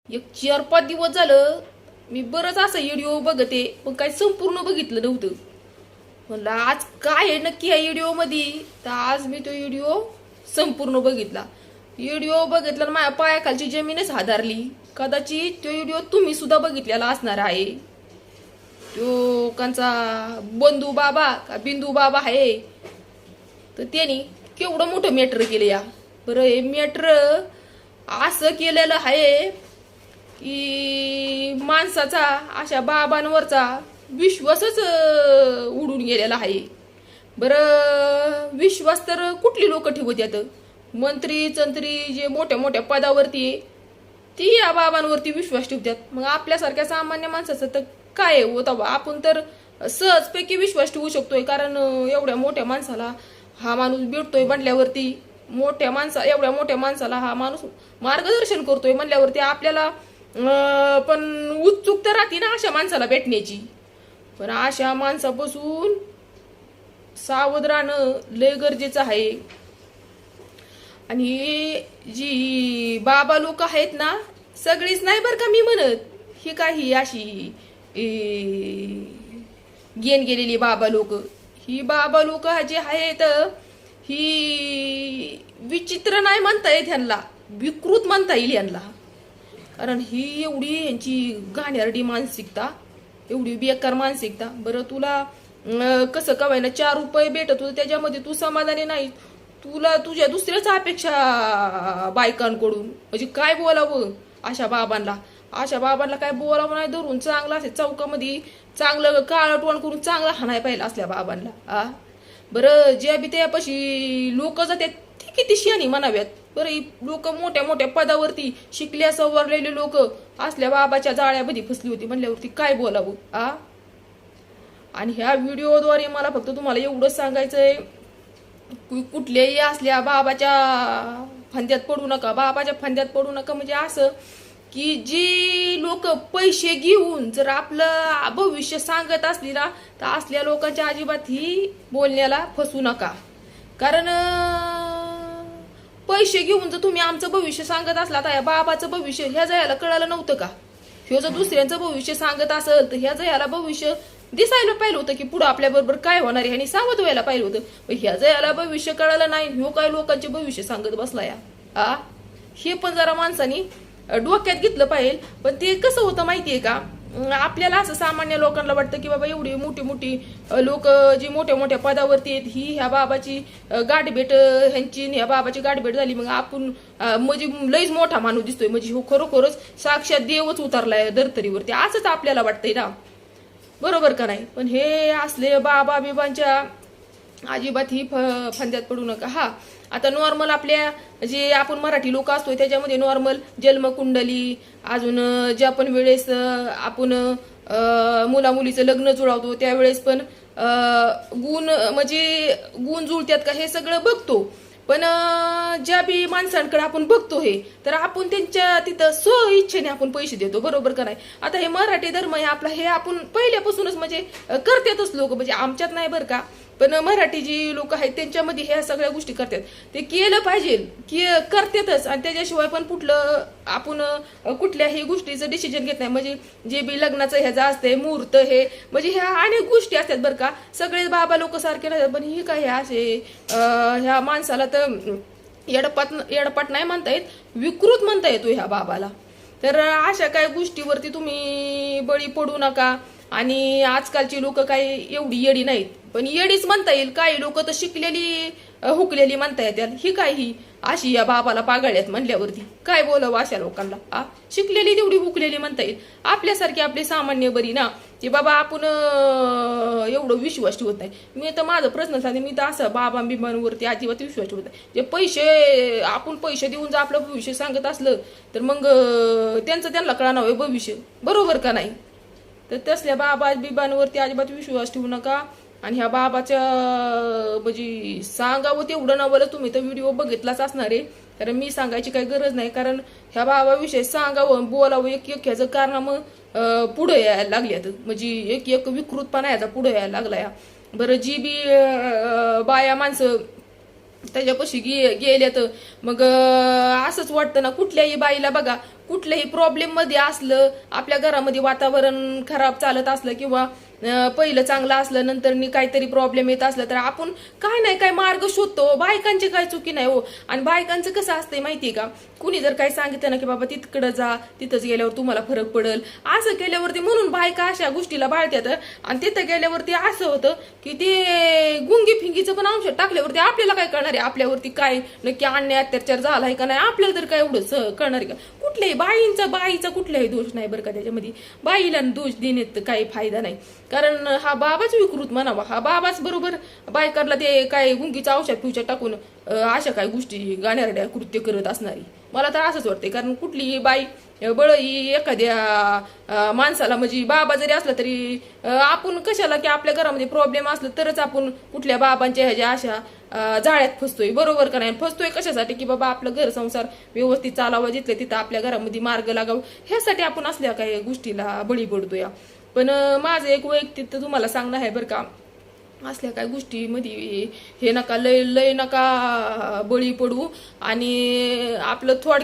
एक 4-5 दिवस झालं मी बरंच असं व्हिडिओ बघते, पण काही संपूर्ण बघितलं नव्हतं. म्हणलं आज काय आहे नक्की या व्हिडिओ मध्ये. तर आज मी तो व्हिडिओ संपूर्ण बघितला. व्हिडिओ बघितला माझ्या पायाखालची जमीनच हादरली. कदाचित तो व्हिडिओ तुम्ही सुद्धा बघितलेला असणार आहे. तो कांचा बंधू बाबा का बिंदू बाबा आहे, तर त्यांनी केवढं मोठं मॅटर केलं या. बरं, हे मॅटर असं केलेलं आहे की माणसाचा अशा बाबांवरचा विश्वासच उडून गेलेला आहे. बरं, विश्वास तर कुठली लोक ठेवत येतं. मंत्री चंत्री जे मोठ्या मोठ्या पदावरती आहे ती या बाबांवरती विश्वास ठेवतात. मग आपल्यासारख्या सामान्य माणसाचं तर काय होतं बा. आपण तर सहजपैकी विश्वास ठेवू शकतोय, कारण एवढ्या मोठ्या माणसाला हा माणूस भेटतोय म्हटल्यावरती, एवढ्या मोठ्या माणसाला हा माणूस मार्गदर्शन करतोय म्हणल्यावरती आपल्याला पण उत्सुकता राहते ना अशा माणसाला भेटण्याची. पण अशा माणसापासून सावध राहणं लय गरजेचं आहे. आणि जी बाबा लोक आहेत ना, सगळीच नाही बरं का मी म्हणत, ही काही अशी गेन गेलेली बाबा लोक. ही बाबा लोक जे आहेत ही विचित्र नाही म्हणता येत ह्यांना, विकृत म्हणता येईल यांना. कारण ही एवढी यांची घाणेरडी मानसिकता, एवढी बेकार मानसिकता. बरं, तुला कसं कवायना 4 रुपये भेटत होतं त्याच्यामध्ये तू समाधानी नाही, तुला तुझ्या दुसऱ्याच अपेक्षा बायकांकडून. म्हणजे काय बोलावं अशा बाबांना. अशा बाबांना काय बोलावं नाही, धरून चांगलं असे चौकामध्ये चांगलं काळटवण करून चांगला हाणाय पाहिजे असल्या बाबांना. बरं, जे बी त्यापाशी लोक जातात ती किती शहाणी म्हणाव्यात. बरं, लोक मोठ्या मोठ्या पदावरती शिकल्या सवरलेले लोक असल्या बाबाच्या जाळ्यामध्ये फसली होती म्हणल्यावरती काय बोलावं. आणि ह्या व्हिडिओद्वारे मला फक्त तुम्हाला एवढंच सांगायचंय, कुठल्याही असल्या बाबाच्या फंद्यात पडू नका. बाबाच्या फंद्यात पडू नका म्हणजे असं की जी लोक पैसे घेऊन जर आपलं भविष्य सांगत असली ना, तर असल्या लोकांच्या अजिबात ही बोलण्याला फसू नका. कारण पैसे घेऊन जर तुम्ही आमचं भविष्य सांगत असला तर बाबाचं भविष्य ह्या जयाला कळालं नव्हतं का. ह्यो जर दुसऱ्यांचं भविष्य सांगत असेल तर ह्या जयाला भविष्य दिसायला पाहिलं होतं की पुढं आपल्या बरोबर काय होणार आहे आणि सावध व्हायला पाहिलं होतं. ह्या जयाला भविष्य कळालं नाही, ह्यो काय लोकांचे भविष्य सांगत बसला या. हे पण जरा माणसानी डोक्यात घेतलं पाहिजे. पण ते कसं होतं माहितीये का, आपल्याला असं सामान्य लोकांना वाटतं की बाबा एवढी मोठी मोठी लोक जी मोठ्या मोठ्या पदावरती आहेत ही ह्या बाबाची गाठभेट, ह्यांची ह्या बाबाची गाठभेट झाली मग आपण म्हणजे लईच मोठा माणूस दिसतोय, म्हणजे हो खरोखरच साक्षात देवच उतरलाय धर्तरीवरती असंच आपल्याला वाटतंय ना. बरोबर का नाही. पण हे असले बाबा बिबांच्या अजिबात ही फंद्यात पडू नका. आता नॉर्मल आपल्या जे आपण मराठी लोक असतोय त्याच्यामध्ये नॉर्मल जन्मकुंडली, अजून ज्या पण वेळेस आपण मुला मुलीचं लग्न जुळवतो त्यावेळेस पण गुण म्हणजे गुण जुळतात का हे सगळं बघतो. पण ज्या बी माणसांकडे आपण बघतो हे, तर आपण त्यांच्या तिथं स्व इच्छेने आपण पैसे देतो. बरोबर का नाही. आता हे मराठी धर्म आहे आपला, हे आपण पहिल्यापासूनच म्हणजे करतातच लोक, म्हणजे आमच्यात नाही बरं का, पण मराठी जी लोक आहेत त्यांच्यामध्ये ह्या सगळ्या गोष्टी करतात. ते केलं पाहिजे की करतातच. आणि त्याच्याशिवाय पण कुठलं आपण कुठल्याही गोष्टीचं डिसिजन घेत नाही. म्हणजे जे बी लग्नाचं ह्याचं असतंय मुहूर्त हे म्हणजे ह्या अनेक गोष्टी असतात बरं का. सगळे बाबा लोक सारखे नसतात. पण ही काय असे ह्या माणसाला तर येडपाट नाही म्हणता येत, विकृत म्हणता येतो ह्या बाबाला. तर अशा काही गोष्टीवरती तुम्ही बळी पडू नका. आणि आजकालची लोक काही एवढी येडी नाहीत, पण येडीच म्हणता येईल. काही लोक तर शिकलेली हुकलेली म्हणता येतात. ही काही अशी या बाबाला पागळ्यात म्हणल्यावरती काय बोलावं अशा लोकांना. शिकलेली तेवढी हुकलेली म्हणता येईल. आपल्यासारखी आपली सामान्य बरी ना, की बाबा आपण एवढं विश्वास ठेवत नाही. मी तर माझं प्रश्न सांगते, मी तर असं बाबा बिबांवरती अजिबात विश्वास ठेवत नाही. जे पैसे आपण पैसे देऊन जर आपलं भविष्य सांगत असलं तर मग त्यांचं त्यांना कळणार भविष्य. बरोबर का नाही. तर तसल्या बाबा बिबांवरती अजिबात विश्वास ठेवू नका. आणि ह्या बाबाच्या म्हणजे सांगावं तेवढं नवलं तुम्ही तर व्हिडिओ बघितलाच असणार आहे, कारण मी सांगायची काही गरज नाही. कारण ह्या बाबाविषयी सांगावं बोलावं एक एक ह्याचं कारणामं पुढे यायला लागल्यात, म्हणजे एक एक विकृतपणा याचा पुढे यायला लागला या. बरं, जी बी बाया माणसं त्याच्यापाशी गेल्या तर मग असंच वाटतं ना. कुठल्याही बाईला बघा, कुठल्याही प्रॉब्लेम मध्ये असलं, आपल्या घरामध्ये वातावरण खराब चालत असलं किंवा पहिलं चांगलं असलं, नंतर काहीतरी प्रॉब्लेम येत असलं तर आपण काय नाही काय मार्ग शोधतो. बायकांची काय चुकी नाही हो. आणि बायकांचं कसं असतंय माहितीये का, कुणी जर काही सांगितलं ना की बाबा तिकडं जा, तिथंच गेल्यावर तुम्हाला फरक पडेल, असं केल्यावरती म्हणून बायका अशा गोष्टीला बाळत्यात. आणि तिथं गेल्यावरती असं होतं की ते गुंगी फिंगीचं पण अंश टाकल्यावरती आपल्याला काय कळणार आहे, आपल्यावरती काय नक्की अन्याय अत्याचार झालाय का नाही, आपल्याला तर काय एवढं कळणार आहे का. कुठल्याही बाईचा कुठलाही दोष नाही बरं का त्याच्यामध्ये. बाईला दोष देण्यात काही फायदा नाही, कारण हा बाबाच विकृत म्हणावा. हा बाबाच बरोबर बायकांना ते काय गुंगीचं औषध पिवच्या टाकून अशा काही गोष्टी गाण्यारड्या कृत्य करत असणारी. मला तर असंच वाटतंय, कारण कुठलीही बाई बळ ही एखाद्या माणसाला म्हणजे बाबा जरी असला तरी आपण कशाला की आपल्या घरामध्ये प्रॉब्लेम असलं तरच आपण कुठल्या बाबांच्या ह्याच्या अशा जाळ्यात फसतोय. बरोबर का नाही. फसतोय कशासाठी की बाबा आपलं घर संसार व्यवस्थित चालावं, जिथलं तिथं आपल्या घरामध्ये मार्ग लागावं, ह्यासाठी आपण असल्या काही गोष्टीला बळी पडतोय. पण माझं एक वैयक्तिक तुम्हाला सांगणं आहे बरं का, असल्या काय गोष्टीमध्ये हे नका लय नका बळी पडू. आणि आपलं